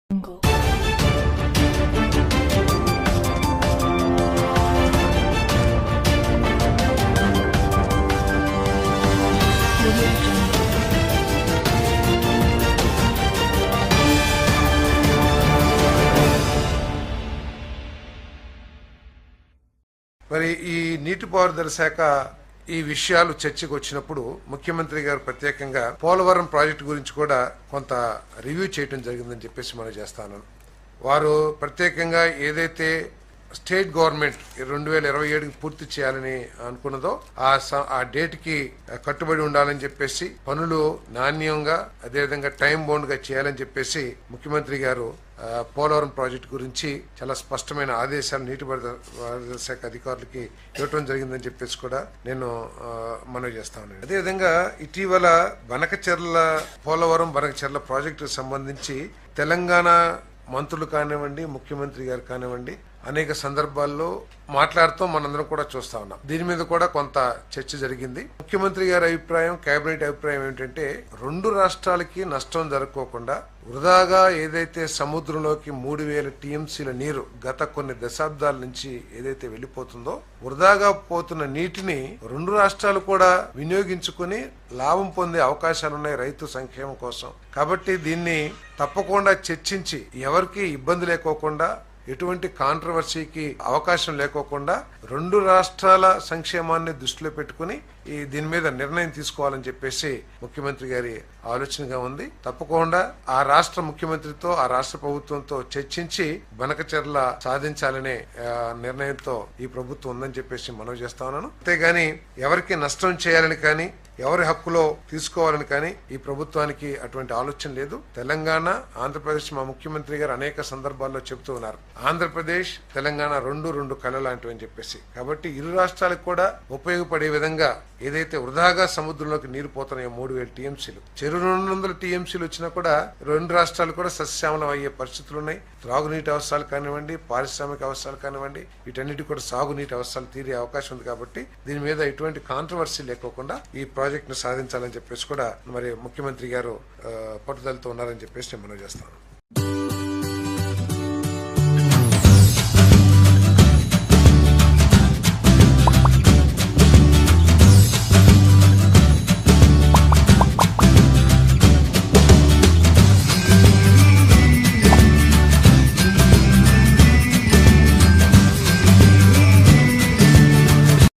మరి ఈ నీటిపారుదల శాఖ ఈ విషయాలు చర్చకు వచ్చినప్పుడు ముఖ్యమంత్రి గారు ప్రత్యేకంగా పోలవరం ప్రాజెక్టు గురించి కూడా కొంత రివ్యూ చేయడం జరిగిందని చెప్పేసి మనం చేస్తాను. వారు ప్రత్యేకంగా ఏదైతే స్టేట్ గవర్నమెంట్ 2027కి పూర్తి చేయాలని అనుకున్నదో ఆ డేట్ కి కట్టుబడి ఉండాలని చెప్పేసి పనులు నాణ్యంగా అదేవిధంగా టైం బౌండ్ గా చేయాలని చెప్పేసి ముఖ్యమంత్రి గారు పోలవరం ప్రాజెక్టు గురించి చాలా స్పష్టమైన ఆదేశాలు నీటిపారుదల శాఖ అధికారులకి ఇవ్వటం జరిగిందని చెప్పేసి కూడా నేను మనవి చేస్తాను. అదేవిధంగా ఇటీవల పోలవరం బనకచెర్ల ప్రాజెక్టుకు సంబంధించి తెలంగాణ మంత్రులు కానివ్వండి, ముఖ్యమంత్రి గారు కానివ్వండి, అనేక సందర్భాల్లో మాట్లాడుతూ మనందరం కూడా చూస్తా ఉన్నాం. దీని మీద కూడా కొంత చర్చ జరిగింది. ముఖ్యమంత్రి గారి అభిప్రాయం, కేబినెట్ అభిప్రాయం ఏంటంటే రెండు రాష్ట్రాలకి నష్టం జరగకోకుండా వృధాగా ఏదైతే సముద్రంలోకి 3000 టీఎంసీల నీరు గత కొన్ని దశాబ్దాల నుంచి ఏదైతే వెళ్లిపోతుందో వృధాగా పోతున్న నీటిని రెండు రాష్ట్రాలు కూడా వినియోగించుకుని లాభం పొందే అవకాశాలున్నాయి రైతు సంక్షేమం కోసం. కాబట్టి దీన్ని తప్పకుండా చర్చించి ఎవరికి ఇబ్బంది లేకోకుండా ఎటువంటి కాంట్రవర్సీకి అవకాశం లేకోకుండా రెండు రాష్ట్రాల సంక్షేమాన్ని దృష్టిలో పెట్టుకుని దీని మీద నిర్ణయం తీసుకోవాలని చెప్పేసి ముఖ్యమంత్రి గారి ఆలోచనగా ఉంది. తప్పకుండా ఆ రాష్ట్ర ముఖ్యమంత్రితో ఆ రాష్ట్ర ప్రభుత్వంతో చర్చించి బనకచెర్ల సాధించాలనే నిర్ణయంతో ఈ ప్రభుత్వం ఉందని చెప్పేసి మనవి చేస్తా ఉన్నాను. అంతేగాని ఎవరికి నష్టం చేయాలని కానీ ఎవరి హక్కులో తీసుకోవాలని కానీ ఈ ప్రభుత్వానికి అటువంటి ఆలోచన లేదు. తెలంగాణ, ఆంధ్రప్రదేశ్ మా ముఖ్యమంత్రి గారు అనేక సందర్భాల్లో చెబుతూ ఉన్నారు, ఆంధ్రప్రదేశ్ తెలంగాణ రెండు కళ లాంటివి అని చెప్పేసి. కాబట్టి ఇరు రాష్ట్రాలకు కూడా ఉపయోగపడే విధంగా ఏదైతే వృధాగా సముద్రంలోకి నీరు పోతున్నాయో 3000 టీఎంసీలు, చెరు 200 టీఎంసీలు వచ్చినా కూడా రెండు రాష్ట్రాలు కూడా సస్యశ్యామలం అయ్యే పరిస్థితులు ఉన్నాయి. త్రాగునీటి అవసరాలు కానివ్వండి, పారిశ్రామిక అవసరాలు కానివ్వండి, వీటన్నిటి కూడా సాగునీటి అవసరాలు తీరే అవకాశం ఉంది. కాబట్టి దీని మీద ఎటువంటి కాంట్రవర్సీ లేకోకుండా ఈ ప్రాజెక్ట్ ను సాధించాలని చెప్పేసి కూడా మరి ముఖ్యమంత్రి గారు పట్టుదలతో ఉన్నారని చెప్పేసి నేను మనవి చేస్తాను.